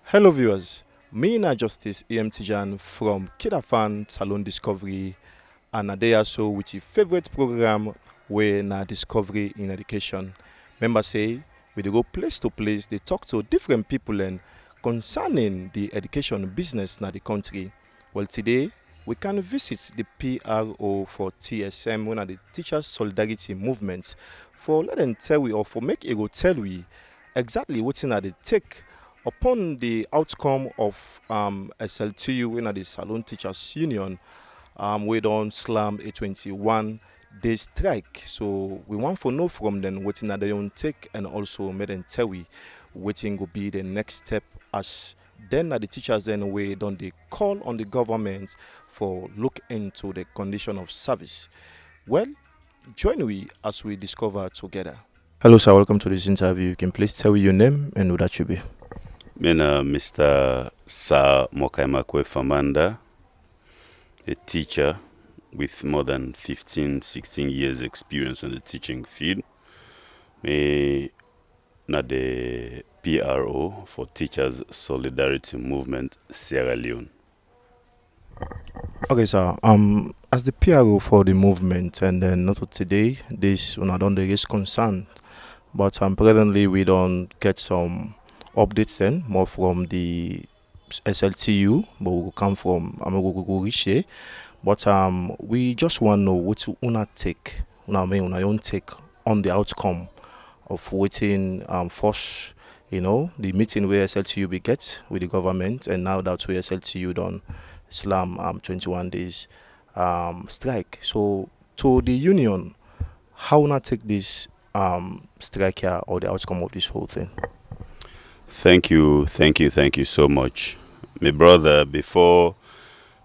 Hello viewers, me na Justice EM Tijan from KID-AFAN Salon Discovery and a day or so with your favorite program where na Discovery in Education. Remember say, we dey go place to place, they talk to different people and concerning the education business na the country. Well today, we can visit the PRO for TSM, one of the Teachers Solidarity Movement, for let them tell we or for make it go tell we exactly what's in the take upon the outcome of SLTU in the Salon Teachers Union. We don't slam a 21-day strike. So we want to know from them what in they own take and also make them tell we waiting will be the next step as then the teachers then we don't they call on the government for look into the condition of service. Well, join we as we discover together. Hello sir, welcome to this interview. You can please tell me your name and who that you be. Mr. Sa Mokaimakwe Famanda, a teacher with more than 16 years experience in the teaching field. Me na the PRO for Teachers Solidarity Movement Sierra Leone. Okay, sir. As the PRO for the movement, and then not today, this when I don't raise concern, but presently we don't get some updates then more from the SLTU, but we will come from Amagogo. But we just want to know what you una take, una own take on the outcome of waiting first, the meeting where SLTU be get with the government, and now that where SLTU done slam 21 days strike. So to the union, how not take this strike here or the outcome of this whole thing? Thank you so much. My brother, before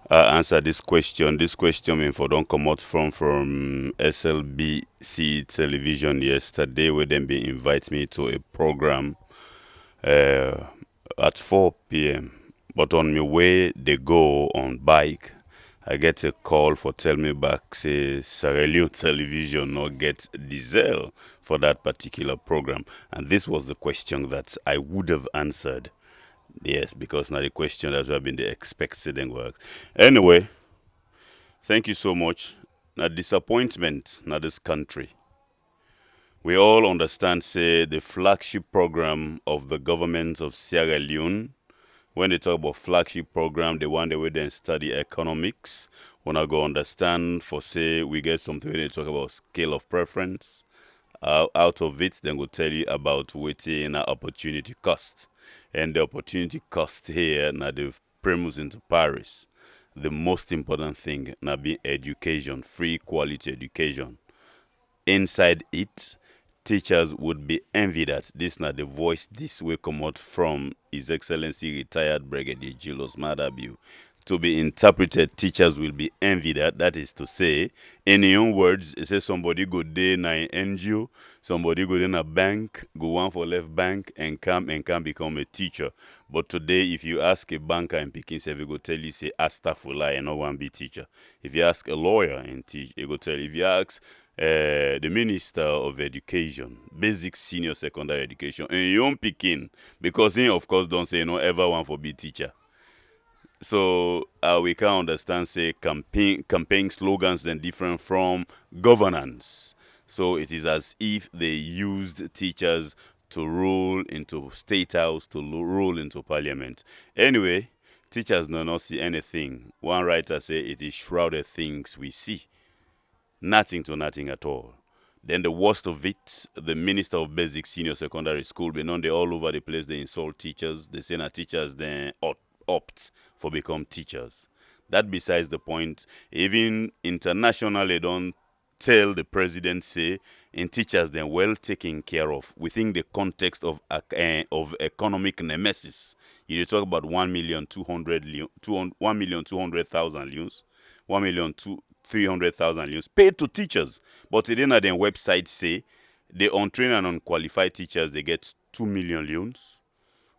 I answer this question mean for don't come out from SLBC television yesterday where them be invite me to a program at 4 p.m. But on my way they go on bike, I get a call for tell me back say Sierra Leone television not get diesel for that particular program, and this was the question that I would have answered. Yes, because now the question that we have been the expected and work. Anyway, thank you so much. Now disappointment now this country. We all understand say the flagship program of the government of Sierra Leone. When they talk about flagship program, they want the way they study economics. Wanna go understand for say we get something when they talk about scale of preference. Out of it, then go tell you about waiting opportunity cost. And the opportunity cost here now the premise into Paris. The most important thing now be education, free quality education. Inside it, teachers would be envied that this not the voice this way come out from His Excellency retired Brigadier Julius Madabiu. To be interpreted, teachers will be envied at. That is to say, in your own words, it says somebody go there in an NGO, somebody go in a bank, go one for left bank, and come become a teacher. But today, if you ask a banker in Peking, he go tell you, say, Astafullah, and no one be teacher. If you ask a lawyer in teach, he go tell you. If you ask the Minister of Education, basic senior secondary education, in your own Peking, because he, of course, don't say, no, ever want for be teacher. So we can understand, say, campaign slogans then different from governance. So it is as if they used teachers to rule into state house, to rule into parliament. Anyway, teachers do not see anything. One writer say it is shrouded things we see. Nothing to nothing at all. Then the worst of it, the Minister of Basic Senior Secondary School, they all over the place, they insult teachers. They say that teachers then opt for become teachers. That besides the point. Even internationally don't tell the president say in teachers then well taken care of within the context of economic nemesis. You talk about 1,200,000 leones, 1,300,000 leones paid to teachers. But then at their website say the untrained and unqualified teachers they get 2 million leones.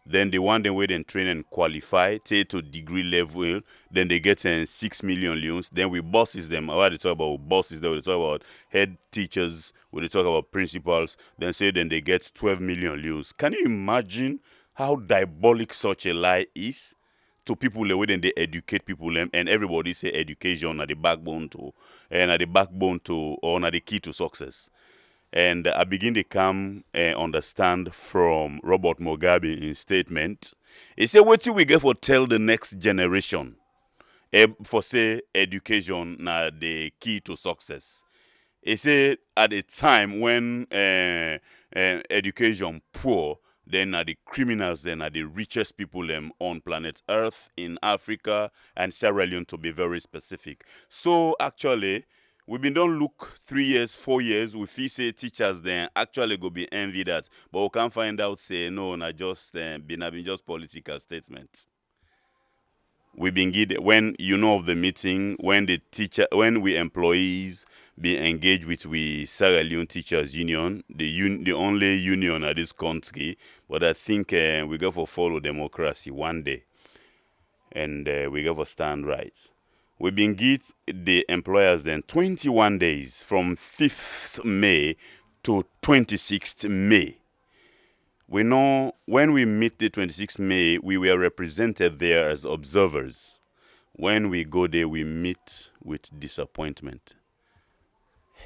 Then the one where they train and qualify, take to degree level, then they get 6 million leones. Then we bosses them. When they talk about bosses, they talk about head teachers, when they talk about principals, then they get 12 million leones. Can you imagine how diabolic such a lie is to people the way then they educate people them, and everybody say education are the backbone to or na the key to success. And I begin to come understand from Robert Mugabe in statement. He said, what we get for tell the next generation for say education na the key to success. He said at a time when education poor, then are the criminals, then are the richest people on planet Earth, in Africa, and Sierra Leone to be very specific. So actually, we've been done look 3 years, 4 years, we feel say teachers then actually go be envy that, but we can't find out say no, not just been just political statements. We been give when you know of the meeting when we employees be engaged with we Sierra Leone Teachers Union, the only union at this country. But I think we go for follow democracy one day, and we go for stand right. We been give the employers then 21 days from 5th May to 26th May. We know when we meet the 26th May, we were represented there as observers. When we go there, we meet with disappointment.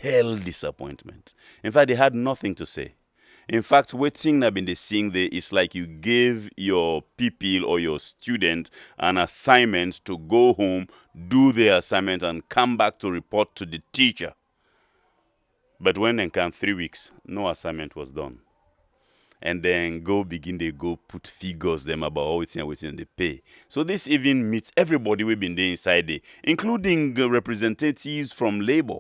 Hell disappointment. In fact, they had nothing to say. In fact, waiting I've been seeing there is like you gave your pupil or your student an assignment to go home, do their assignment, and come back to report to the teacher. But when they come 3 weeks, no assignment was done. And then they go put figures them about how it's they pay. So this even meets everybody we've been there inside there, including representatives from labor.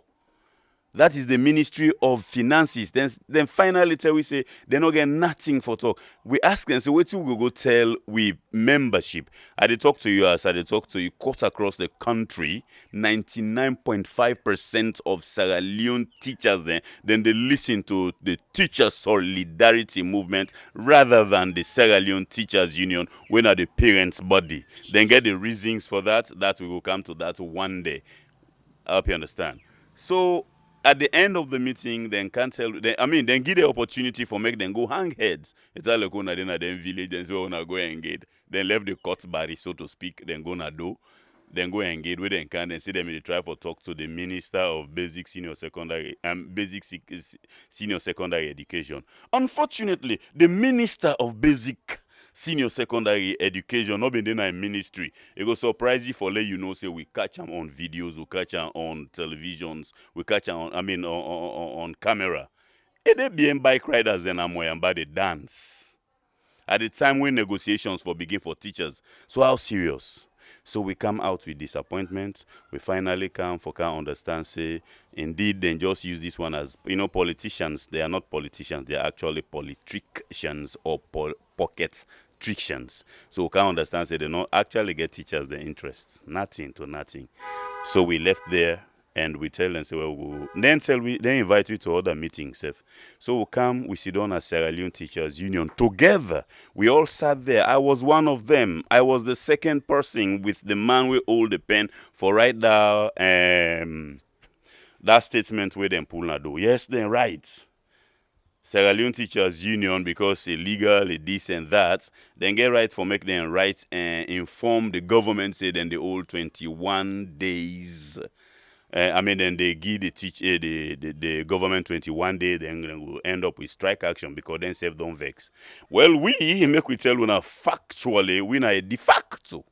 That is the Ministry of Finances. Then finally tell we say they not get nothing for talk. We ask them, so what we go tell we membership. I did talk to you as I did talk to you cut across the country. 99.5% of Sierra Leone teachers then they listen to the teacher solidarity movement rather than the Sierra Leone Teachers Union, when are the parents' body. Then get the reasons for that. That we will come to that one day. I hope you understand. So at the end of the meeting, then can't tell. Then give the opportunity for make them go hang heads. It's all like on then village and so on go engage. Then left the court body, so to speak. Then go na do. Then go engage with them can and see them in the try for talk to the Minister of Basic Senior Secondary Senior Secondary Education. Unfortunately, the Minister of Basic Senior Secondary Education, not been in a ministry. It go surprise you for let you know, say we catch them on videos, we catch them on televisions, we catch them on camera. And they be bike riders then I'm by the dance. At the time when negotiations for begin for teachers. So how serious? So we come out with disappointment. We finally can understand, say, indeed, then just use this one as, politicians. They are not politicians. They are actually politicians or pocket trictions. So we can understand, say, they don't actually get teachers their interest. Nothing to nothing. So we left there. And we tell them, say, well, then invite you to other meetings. So we come, we sit down as Sierra Leone Teachers Union together. We all sat there. I was one of them. I was the second person with the man we hold the pen for write now that statement where them pull na do. Yes, then right. Sierra Leone Teachers Union, because it's legal, it's this and that, then get right for make them right and inform the government, say, then the old 21 days. Then they give the government 21 days, then we'll end up with strike action because then save don't vex. Well, we tell you now factually, we are de facto.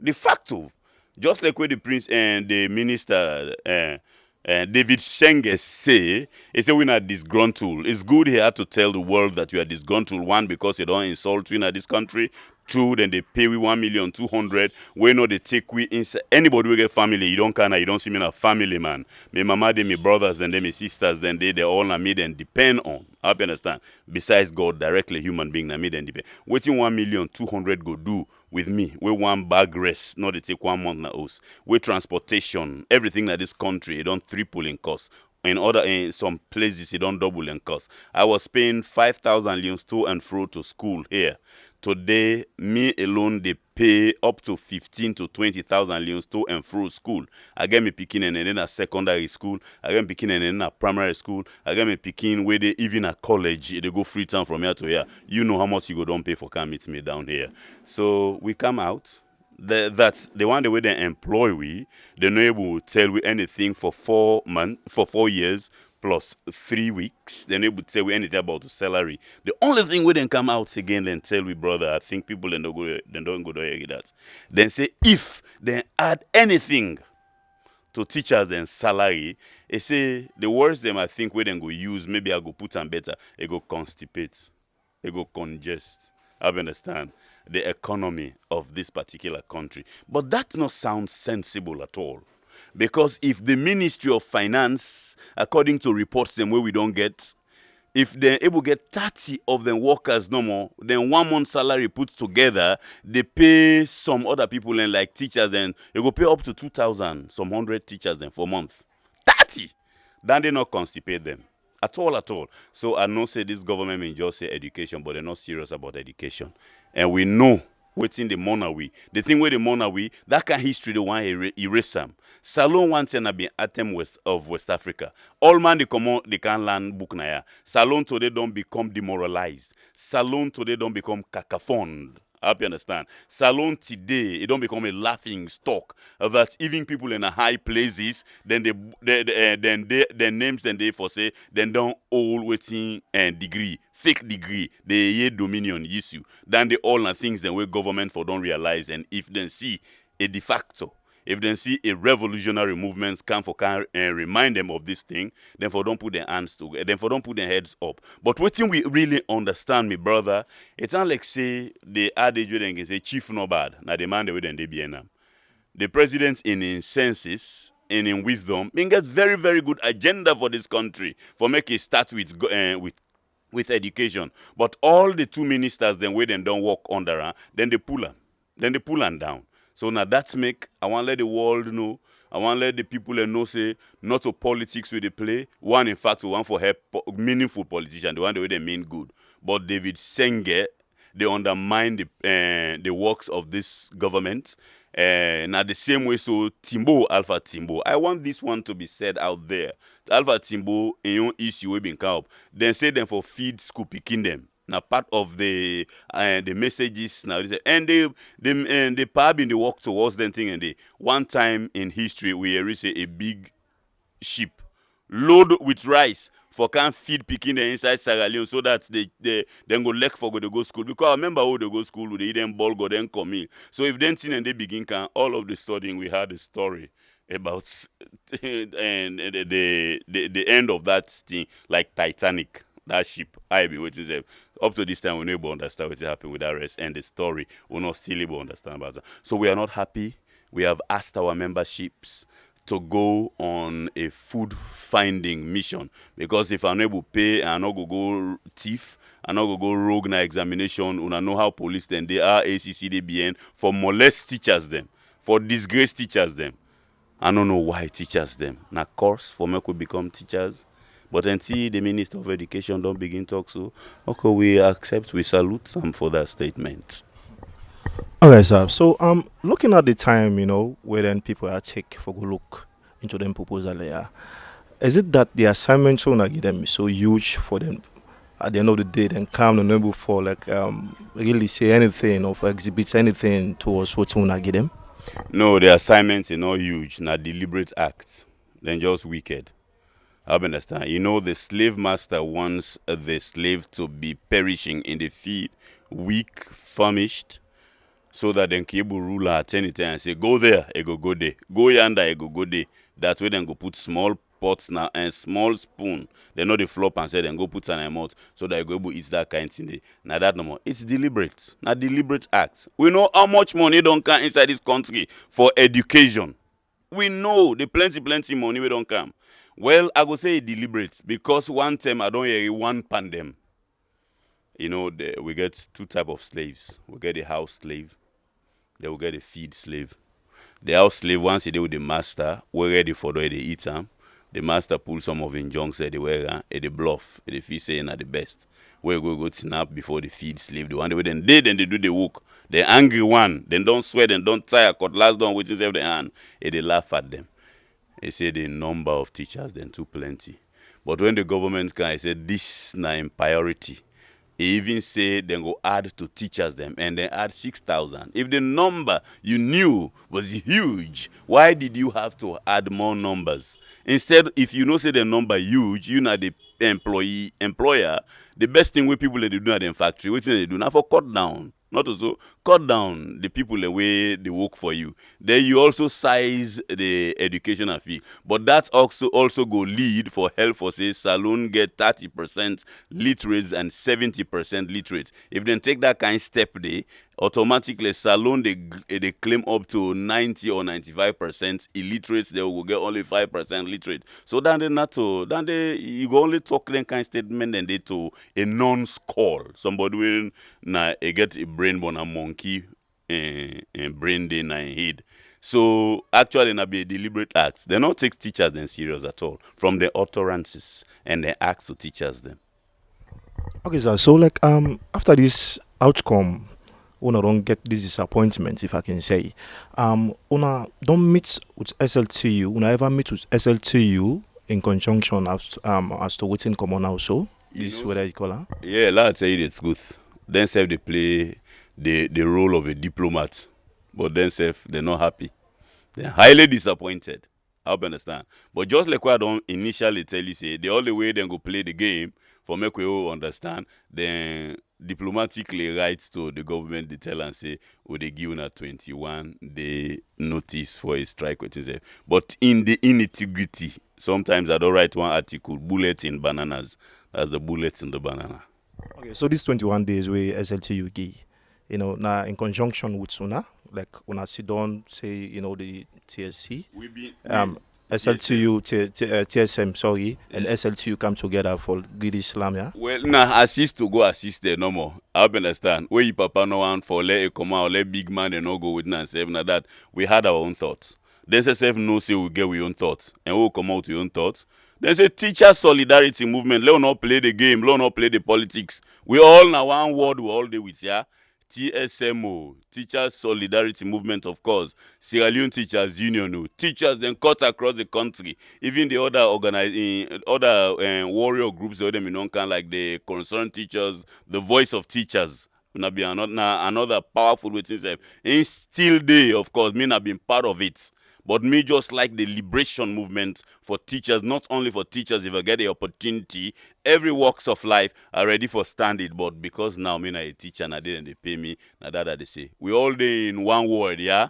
De facto. Just like where the prince and the minister David Shenge say, he said we are disgruntled. It's good here to tell the world that you are disgruntled. One, because you don't insult you in this country. Two, then they pay we 1,200,000. We know they take we inside. Anybody will get family. You don't see me a family man. My mama, they my brothers, then they my sisters, then they all on me then depend on. I understand. Besides God, directly human being na me then depend. Waiting 1,200,000 go do with me. We one bag rest, not they take 1 month na us. We transportation, everything that this country, it don't triple in cost. In some places, it don't double in cost. I was paying 5,000 leones to and fro to school here. Today, me alone, they pay up to 15 to 20,000 leons to and through school. I get me picking and then a secondary school. I get me picking and then a primary school. I get me picking where they even a college. They go free town from here to here. You know how much you go don't pay for come meet me down here. So we come out. That's the one the way they employ we. They're not able to tell we anything for 4 months, for 4 years plus 3 weeks. They're not able to tell we anything about the salary. The only thing we then come out again and tell we, brother, I think people then don't go there that. Then say if they add anything to teachers then salary, they say the words them I think we then go use, maybe I go put them better, they go constipate, they go congest. I understand the economy of this particular country. But that not sound sensible at all. Because if the Ministry of Finance, according to reports them where we don't get, if they're able to get 30 of them workers no more, then 1 month salary put together, they pay some other people and like teachers, and they go pay up to 2,000, some 100 teachers then for a month. 30! Then they not constipate them. At all. So I know say this government may just say education, but they're not serious about education. And we know what's in the money. The thing with the money, that kind of history, the one erase them. Salon once and been atom of West Africa. All man they can learn book na ya. Salon today don't become demoralized. Salon today don't become cacophoned. I hope you understand. Salon today, it don't become a laughing stock that even people in a high places, then their names then they for say, then don't all waiting and degree, fake degree, the year dominion issue. Then they all are things then where government for don't realize, and if they see a de facto, if they see a revolutionary movement come for and remind them of this thing, then for don't put their hands together, then for don't put their heads up. But what thing we really understand, me brother, it's not like say the adage where they can say chief no bad. Now the man they be now. The president in his senses and in wisdom, he get very, very good agenda for this country for make it start with education. But all the 2 ministers then where them don't work under, then they pull them. Then they pull them down. So now that's make, I want to let the world know, I want to let the people know say, not to politics where they play. One, in fact, we want for help meaningful politician, the one the way they mean good. But David Senge, they undermine the works of this government. Now the same way, so Alpha Timbo, I want this one to be said out there. Alpha Timbo, in your issue we been come up. Then say them for feed school picking them. Now part of the messages now, and they pub in the walk towards them thing, and they one time in history we reach a big ship load with rice for can feed picking the inside Sierra Leone so that they then go lek for go to go school, because I remember how they go school they eat them ball go then come in. So if then thing and they begin can all of the studying we had a story about and the end of that thing like Titanic. That ship, I be waiting them. Up to this time, we never understand what happened with that rest and the story. We're not still able to understand about that. So we are not happy. We have asked our memberships to go on a food finding mission, because if I'm able to pay and I'm not go thief, I'm not go rogue na examination, we know how police then they are ACCDBN for molest teachers them, for disgrace teachers them. I don't know why teachers them. Na course for me could become teachers. But until the Minister of Education don't begin talk, so okay, we accept, we salute some for that statement. Okay, sir. So looking at the time, where then people are take for go look into them proposal there, is it that the assignment should not give them so huge for them at the end of the day, then come and able for like really say anything or for exhibit anything towards what you wanna give them? No, the assignments are not huge, not deliberate act, then just wicked. I understand. The slave master wants the slave to be perishing in the field, weak, famished, so that then Kibu ruler at any time and say, go there, I go there. Go yonder, I go there. That way then go put small pots now and small spoon. They know the flop and say then go put an amount so that I go able to eat that kind of thing. Now that no more. It's deliberate. Not deliberate act. We know how much money don't come inside this country for education. We know the plenty money we don't come. Well, I go say deliberate because one time I don't hear one pandem. We get 2 types of slaves. We get the house slave. Then we get the feed slave. The house slave, once they with the master, we're ready for the eat them. The master pull some of him junks at the way, the bluff, the fee saying at the best. Where go snap before the feed slave. The one way then they do the work. The angry one, then don't sweat and don't tire, cut last down which is every hand. They laugh at them. They say the number of teachers then too plenty. But when the government can, I said this na in priority. He even say then go add to teachers them and then add 6,000. If the number you knew was huge, why did you have to add more numbers? Instead, if you know say the number huge, you know the employer, the best thing where people they do at the factory, what they do now for cut down. Not also cut down the people the way they work for you. Then you also size the educational fee. But that also go lead for help for say salon get 30% literates and 70% literate. If they take that kind of step they automatically salon they claim up to 90 or 95% illiterates, they will get only 5% literate. So then they not to then they you go only talk them kind of statement and they to a non-skull. Somebody will na get a brain born a monkey and brain day na head. So actually na be a deliberate act. They not take teachers them serious at all from the utterances and the acts to teachers them. Okay, sir. So like after this outcome, una don't get this disappointment, if I can say. Una don't meet with SLTU. Una ever meet with SLTU in conjunction as to what's in common also. This whether you call her. Yeah, let's say it's good. Then self they play the role of a diplomat, but then self they're not happy. They're highly disappointed. I hope you understand. But just like what I don't initially tell you, say the only way they go play the game for make we all understand, then diplomatically write to the government, they tell and say, would they give a 21 day notice for a strike with himself. But in the integrity, sometimes I don't write one article, bullet in bananas. That's the bullet in the banana. Okay, so this 21 days where SLTU give, now in conjunction with Suna, like when I sit down, say, the TSC, SLTU, TSM, sorry, and SLTU come together for good Islam, yeah? Well, now assist to go assist there no more. I hope you understand. Where you papa no one for let a come out, let big man and no go with and say na that. We had our own thoughts. Then say no say we get our own thoughts. And we'll come out with your own thoughts. Then say teacher solidarity movement. Let us not play the game. Let us not play the politics. We all now one word we all day with ya. TSM, Teachers Solidarity Movement, of course. Sierra Leone Teachers Union, teachers then cut across the country. Even the other warrior groups, like the Concerned Teachers, the Voice of Teachers. Not be another powerful way to say. And still they, of course, me not been part of it. But me just like the liberation movement for teachers, not only for teachers, if I get the opportunity, every walks of life are ready for standing. But because now me na a teacher and they pay me, na that they say. We all day in one word, yeah?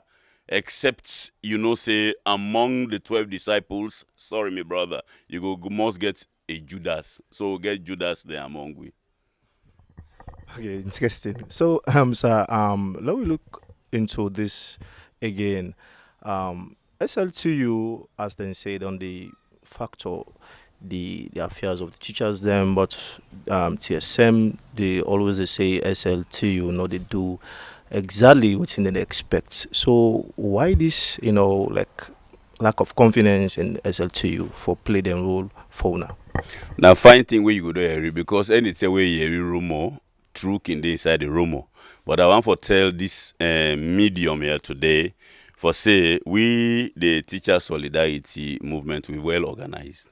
Except, say, among the 12 disciples, sorry, my brother, you must get a Judas. So get Judas there among we. Okay, interesting. So, sir, let me look into this again. SLTU, as they said, on the factor, the affairs of the teachers, them, but TSM, they always say SLTU, they do exactly what they expect. So, why this, like lack of confidence in SLTU for play their role for now? Now, fine thing where you go there, because anything where you hear rumor, truth in the inside the rumor. But I want to tell this medium here today, for say we the teacher solidarity movement we well organized.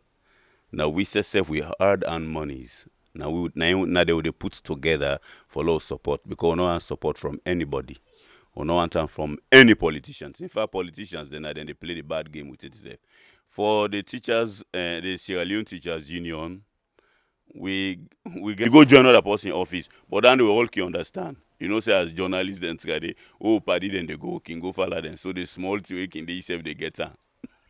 Now we say we hard earned monies. Now they would put together for low support because we no want support from anybody. We no want them from any politicians. In fact, politicians then they play the bad game with it. For the teachers, the Sierra Leone Teachers Union, we go join another person in office, but then we all can understand. Say as journalists then today, party then they go follow them. So the small thing in the self they get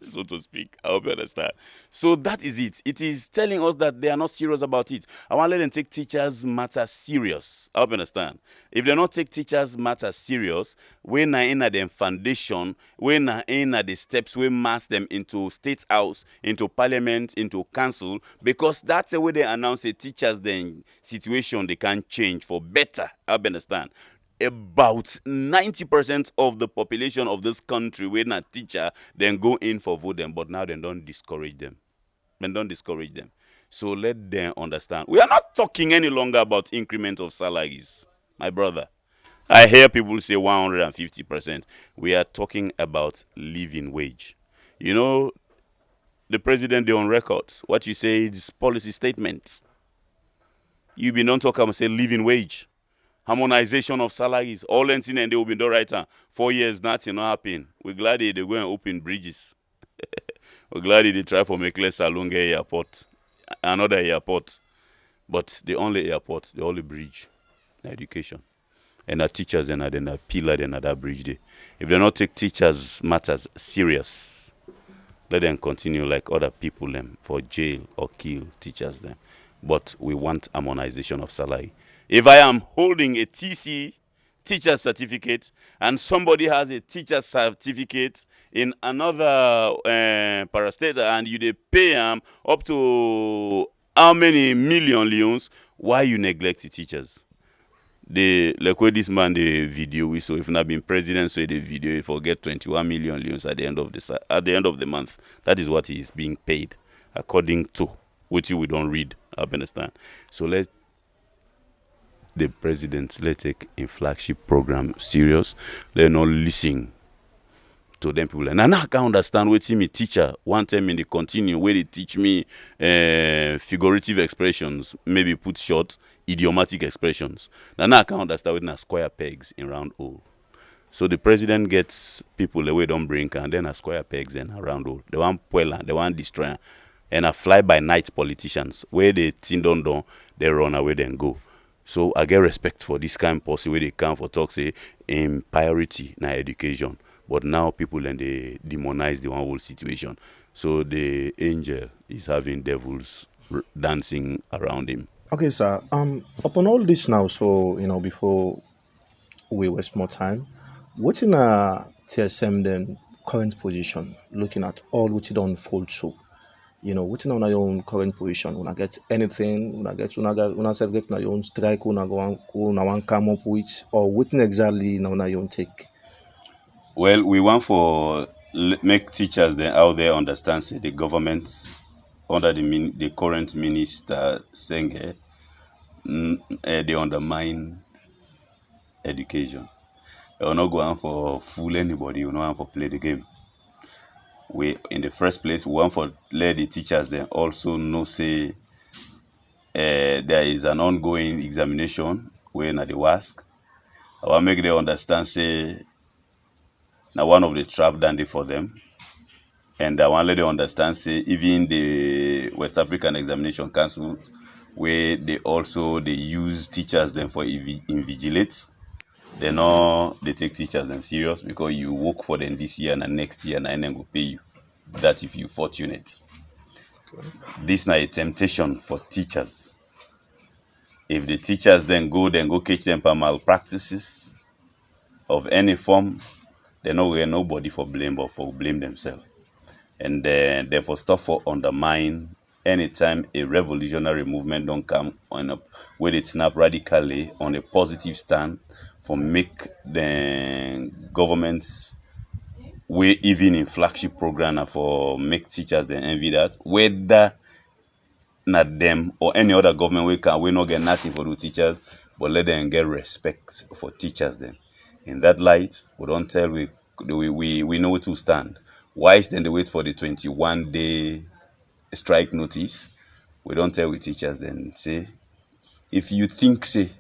so to speak. I hope you understand. So that is it. It is telling us that they are not serious about it. I want to let them take teachers' matter serious. I hope you understand. If they not take teachers' matter serious, when are in them foundation, when are in the steps, we mass them into state house, into parliament, into council, because that's the way they announce a teachers' then situation they can change for better. I hope you understand. About 90% of the population of this country, when a teacher, then go in for vote them, but now they don't discourage them. and don't discourage them. So let them understand. We are not talking any longer about increment of salaries, my brother. I hear people say 150%. We are talking about living wage. You know, the president, they on record. What you say is policy statements. You be don't talk about say living wage, harmonization of salaries, all anything, and they will be done right now. 4 years, nothing not happen. We're glad they go and open bridges. We're glad they try for make less Salonga airport, another airport. But the only airport, the only bridge, education. And our teachers and then pillar and that bridge there. If they not take teachers matters serious, let them continue like other people them for jail or kill teachers them. But we want harmonization of salary. If I am holding a teacher certificate and somebody has a teacher certificate in another parastate and you they pay them up to how many million leons, why you neglect the teachers? The like where this man the video we saw, if not been president so the video he forget 21 million leons at the end of the month. That is what he is being paid according to which we don't read. I understand. So let the president let take a flagship program serious. Let not listen to them people. And I can understand what me teacher one time in the continue where they teach me figurative expressions, maybe put short idiomatic expressions. Now I can understand with square pegs in round hole. So the president gets people away don't bring and then a square pegs and a round hole. They want puella, they want destroyer. And a fly by night politicians where they tin don't they run away then go. So I get respect for this kind of policy where they come for talk say in priority na education. But now people and they demonize the one whole situation. So the angel is having devils dancing around him. Okay, sir. Upon all this now, so before we waste more time, what's in a TSM then current position, looking at all which don't unfold so. What's on your own current position? When I get anything, when I get when I say get your own strike, when I go come up with, or what's exactly now your own take? Well, we want for make teachers then out there understand say the government under the current minister Senge they undermine education. They will not go on for fool anybody. You know, want for play the game. We in the first place we want for let the teachers then also know say there is an ongoing examination where na the WASC. I want make them understand say now one of the trap dandy for them. And I want let them understand say even the West African Examination Council where they use teachers then for invigilate. They take teachers then serious because you work for them this year and the next year and then go pay you. That if you fortunate. This now a temptation for teachers. If the teachers then go catch them for malpractices of any form, they no get nobody for blame but for blame themselves. And then therefore stop for undermine anytime a revolutionary movement don't come on up where it snap radically on a positive stand for make the governments we even in flagship program and for make teachers they envy that whether not them or any other government we not get nothing for the teachers but let them get respect for teachers then in that light we don't tell we know to stand why is then they wait for the 21-day strike notice we don't tell we teachers then say if you think say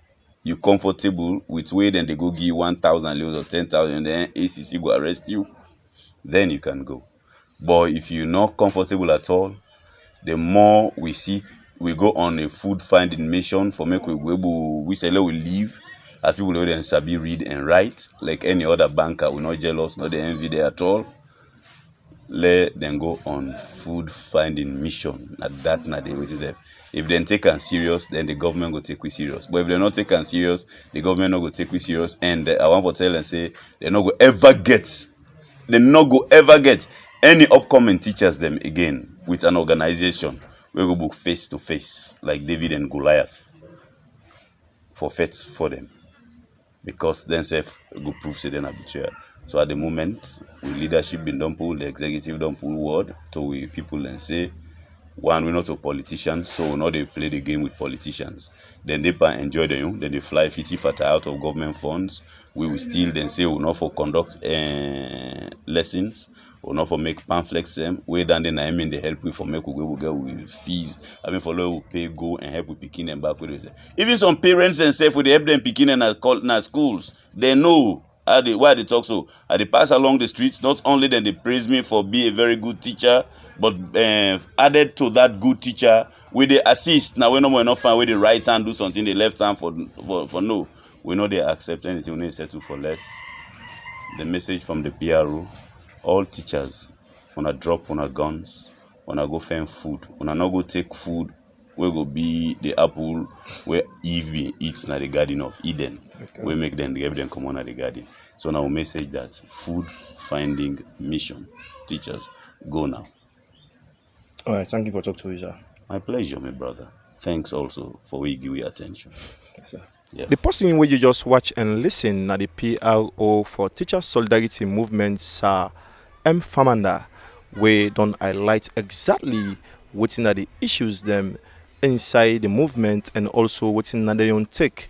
you comfortable with way then they go give you 1,000 leons or 10,000 then ACC go arrest you then you can go but if you're not comfortable at all the more we see we go on a food finding mission for make we able we say we leave as people who then sabi read and write like any other banker we not jealous not the envy there at all let them go on food finding mission at that na the way it is if they take am serious then the government go take we serious but if they not take am serious the government not go take we serious and I want to tell them say they not go ever get any upcoming teachers them again with an organization we go book face to face like David and Goliath for faith for them because then self go prove say then a betrayal. So at the moment we leadership been done pull the executive don't pull word to we people and say One, we're not a politician, so we know they play the game with politicians. Then they enjoy them, then they fly fiti fata out of government funds. We will still then say we not for conduct lessons, we not for make pamphlets them. We then I mean they help we for make we get with fees. I mean for we pay go and help we picking them back with it. Even some parents and say for they help them picking in our schools, they know. Why they talk so? I they pass along the streets. Not only then they praise me for being a very good teacher, but added to that good teacher, with the assist. Now we know we're not fine with the right hand do something, the left hand for no. We know they accept anything. We need to settle for less. The message from the PRO: all teachers, wanna drop on guns, wanna go find food, wanna not go take food. We go be the apple where Eve be eats na the garden of Eden. Okay. We make them give them come on at the garden. So now we message that food finding mission. Teachers, go now. All right, thank you for talking to me, sir. My pleasure, my brother. Thanks also for we give you attention. Yes, sir. Yeah. The person where you just watch and listen na the PRO for Teacher Solidarity Movement, Sir M. Famanda, where don't highlight exactly what are the issues them inside the movement and also what in they own take.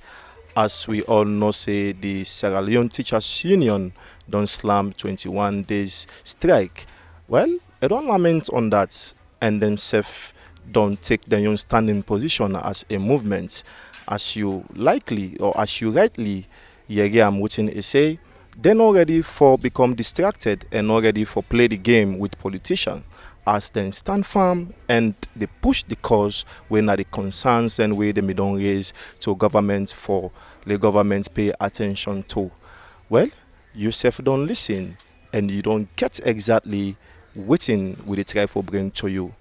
As we all know, say the Sierra Leone Teachers Union don't slam 21 days strike. Well, I don't lament on that, and themselves don't take their own standing position as a movement. As you likely or as you rightly hear I'm waiting say, they're not ready for become distracted and not ready for play the game with politicians. As then stand firm and they push the cause when are the concerns and where they may don't raise to government for the government pay attention to. Well, you self don't listen and you don't get exactly waiting with the try for bring to you.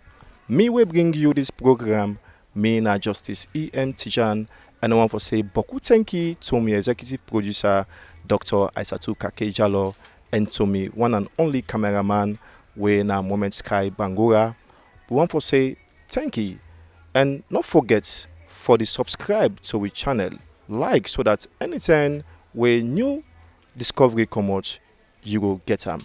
Me will bring you this program, me na Justice E.M. Tijan, and I want to say boku thank you to my executive producer, Dr. Aisatu Kakejalo, and to me one and only cameraman, we na Moment Sky Bangura. We want to say thank you and not forget for the subscribe to our channel, like so that anytime we new discovery come out, you will get them.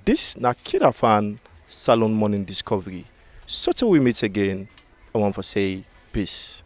This na KID-AFAN Salon Morning Discovery. So till we meet again, I want to say peace.